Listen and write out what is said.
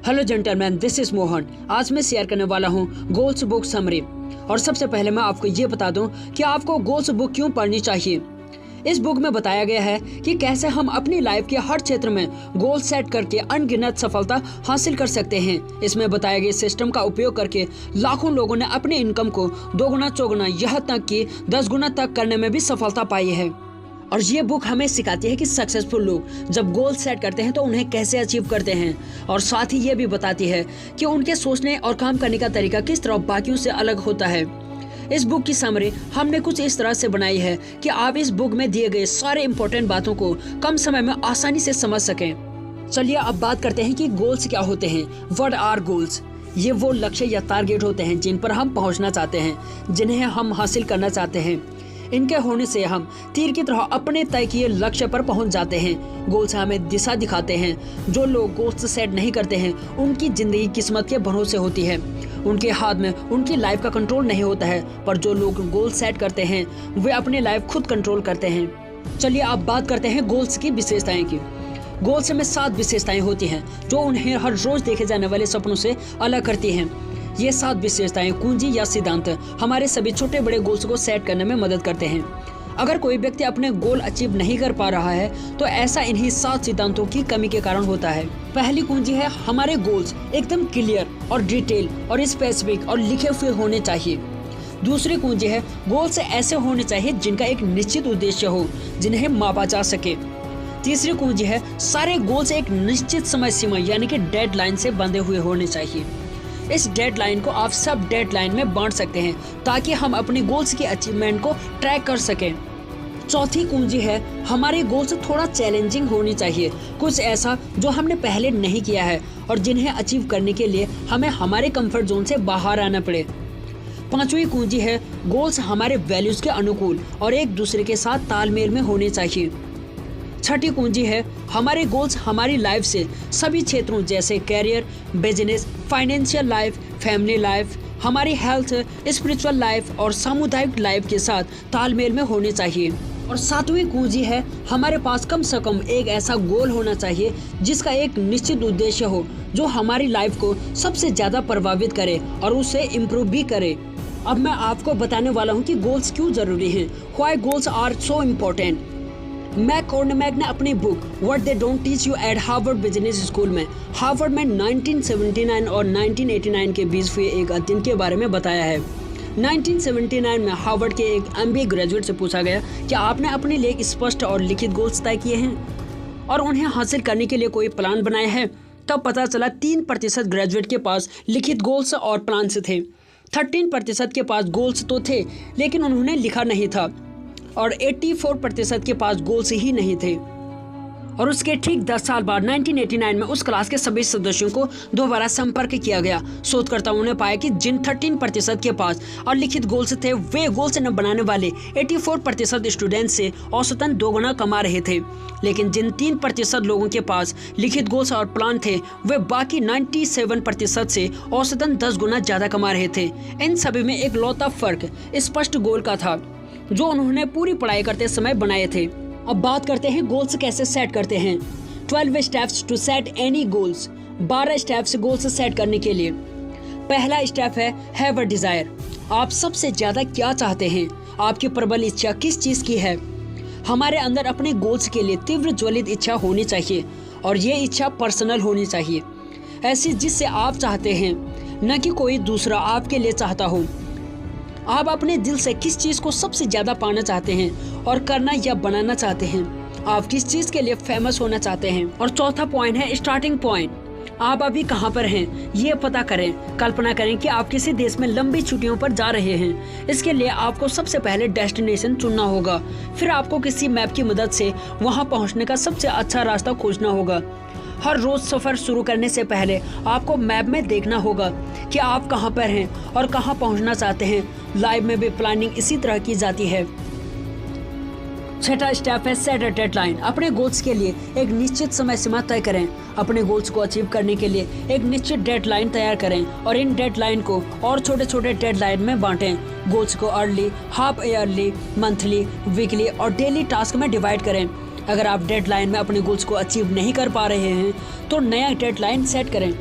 Hello gentleman, this is Mohan. आज मैं share करने वाला हूँ गोल्स बुक समरी। और सबसे पहले मैं आपको ये बता दूं कि आपको गोल्स बुक क्यों पढ़नी चाहिए। इस बुक में बताया गया है कि कैसे हम अपनी लाइफ के हर क्षेत्र में गोल सेट करके अनगिनत सफलता हासिल कर सकते हैं। इसमें बताए गए सिस्टम का उपयोग करके लाखों लोगों ने अपने इनकम को दोगुना चौगुना यहाँ तक कि 10 गुना तक करने में भी सफलता पाई है। और ये बुक हमें सिखाती है कि सक्सेसफुल लोग जब गोल सेट करते हैं तो उन्हें कैसे अचीव करते हैं, और साथ ही ये भी बताती है कि उनके सोचने और काम करने का तरीका किस तरह बाकियों से अलग होता है। इस बुक की समरी हमने कुछ इस तरह से बनाई है कि आप इस बुक में दिए गए सारे इंपॉर्टेंट बातों को कम समय में आसानी से समझ सकें। चलिए अब बात करते हैं कि गोल्स क्या होते हैं। What are goals? ये वो लक्ष्य या टारगेट होते हैं जिन पर हम पहुंचना चाहते हैं, जिन्हें हम हासिल करना चाहते हैं। इनके होने से हम तीर की तरह अपने तय किए लक्ष्य पर पहुंच जाते हैं। गोल्स हमें दिशा दिखाते हैं। जो लोग गोल्स सेट नहीं करते हैं उनकी जिंदगी किस्मत के भरोसे होती है। उनके हाथ में उनकी लाइफ का कंट्रोल नहीं होता है, पर जो लोग गोल सेट करते हैं वे अपनी लाइफ खुद कंट्रोल करते हैं। चलिए अब बात करते हैं गोल्स की विशेषताएं की। गोल्स में 7 विशेषताएं होती हैं जो उन्हें हर रोज देखे जाने वाले सपनों से अलग करती हैं। ये 7 विशेषताएं कुंजी या सिद्धांत हमारे सभी छोटे बड़े गोल्स को सेट करने में मदद करते हैं। अगर कोई व्यक्ति अपने गोल अचीव नहीं कर पा रहा है तो ऐसा इन्हीं 7 सिद्धांतों की कमी के कारण होता है। पहली कुंजी है हमारे गोल्स एकदम क्लियर और डिटेल और स्पेसिफिक और लिखे हुए होने चाहिए। दूसरी कुंजी है गोल्स ऐसे होने चाहिए जिनका एक निश्चित उद्देश्य हो, जिन्हें मापा जा सके। तीसरी कुंजी है सारे गोल्स एक निश्चित समय सीमा यानी कि डेडलाइन से बंधे हुए होने चाहिए। इस डेडलाइन को आप सब डेडलाइन में बांट सकते हैं ताकि हम अपने गोल्स की अचीवमेंट को ट्रैक कर सकें। चौथी कुंजी है हमारे गोल्स थोड़ा चैलेंजिंग होनी चाहिए, कुछ ऐसा जो हमने पहले नहीं किया है और जिन्हें अचीव करने के लिए हमें हमारे कंफर्ट जोन से बाहर आना पड़े। पांचवी कुंजी है गोल्स हमारे वैल्यूज के अनुकूल और एक दूसरे के साथ तालमेल में होने चाहिए। छठी कुंजी है हमारे गोल्स हमारी लाइफ से सभी क्षेत्रों जैसे career, business, financial life, family life, हमारी हेल्थ, स्पिरिचुअल लाइफ और सामुदायिक लाइफ के साथ तालमेल में होने चाहिए। और सातवीं कुंजी है हमारे पास कम से कम एक ऐसा गोल होना चाहिए जिसका एक निश्चित उद्देश्य हो जो हमारी लाइफ को सबसे ज़्यादा प्रभावित करे और उसे इम्प्रूव भी करे। अब मैं आपको बताने वाला हूँ कि गोल्स क्यों ज़रूरी हैं। Why goals are so important. McCormack ने अपनी book what they don't teach you at Harvard business school में हार्वर्ड में 1979 और 1989 के बीच हुए एक अध्ययन के बारे में बताया है। 1979 में हार्वर्ड के एक MBA ग्रेजुएट से पूछा गया कि आपने अपने लिए एक स्पष्ट और लिखित गोल्स तय किए हैं और उन्हें हासिल करने के लिए कोई प्लान बनाया है। तब पता चला 3% ग्रेजुएट के पास लिखित गोल्स और प्लान्स थे। 13% के पास गोल्स तो थे लेकिन उन्होंने लिखा नहीं था और 84% के पास गोल्स ही नहीं थे। और उसके ठीक 10 साल बाद 1989 में उस क्लास के सभी सदस्यों को दोबारा संपर्क किया गया। शोधकर्ताओं ने पाया कि जिन 13% के पास और लिखित गोल्स थे वे गोल्स न बनाने वाले 84% स्टूडेंट्स से औसतन 2 गुना कमा रहे थे, लेकिन जिन 3% लोगों के पास लिखित गोल्स और प्लान थे वे बाकी 97% से औसतन 10 गुना ज़्यादा कमा रहे थे। इन सभी में एक लौता फर्क स्पष्ट गोल का था जो उन्होंने पूरी पढ़ाई करते समय बनाए थे। अब बात करते हैं गोल्स कैसे सेट करते हैं। 12 steps to set any goals. 12 steps goals set करने के लिए। पहला स्टेप है हैव अ डिजायर। आप सबसे ज्यादा क्या चाहते हैं? आपकी प्रबल इच्छा किस चीज की है? हमारे अंदर अपने गोल्स के लिए तीव्र ज्वलित इच्छा होनी चाहिए और ये इच्छा पर्सनल होनी चाहिए, ऐसी जिससे आप चाहते हैं, न कि कोई दूसरा आपके लिए चाहता हो। आप अपने दिल से किस चीज़ को सबसे ज़्यादा पाना चाहते हैं और करना या बनाना चाहते हैं? आप किस चीज़ के लिए फेमस होना चाहते हैं? और चौथा पॉइंट है स्टार्टिंग पॉइंट। आप अभी कहाँ पर हैं ये पता करें। कल्पना करें कि आप किसी देश में लंबी छुट्टियों पर जा रहे हैं। इसके लिए आपको सबसे पहले डेस्टिनेशन चुनना होगा, फिर आपको किसी मैप की मदद से वहाँ पहुँचने का सबसे अच्छा रास्ता खोजना होगा। हर रोज सफर शुरू करने से पहले आपको मैप में देखना होगा कि आप कहां पर हैं और कहां पहुंचना चाहते हैं। लाइफ में भी प्लानिंग इसी तरह की जाती है। छठा स्टेप है सेट अ डेडलाइन। अपने गोल्स के लिए एक निश्चित समय सीमा तय करें। अपने गोल्स को अचीव करने के लिए एक निश्चित डेडलाइन तैयार करें और इन डेडलाइन को और छोटे छोटे डेडलाइन में बांटें। गोल्स को early, half yearly, monthly, weekly और डेली टास्क में डिवाइड करें। अगर आप डेडलाइन में अपने गोल्स को अचीव नहीं कर पा रहे हैं तो नया डेडलाइन सेट करें।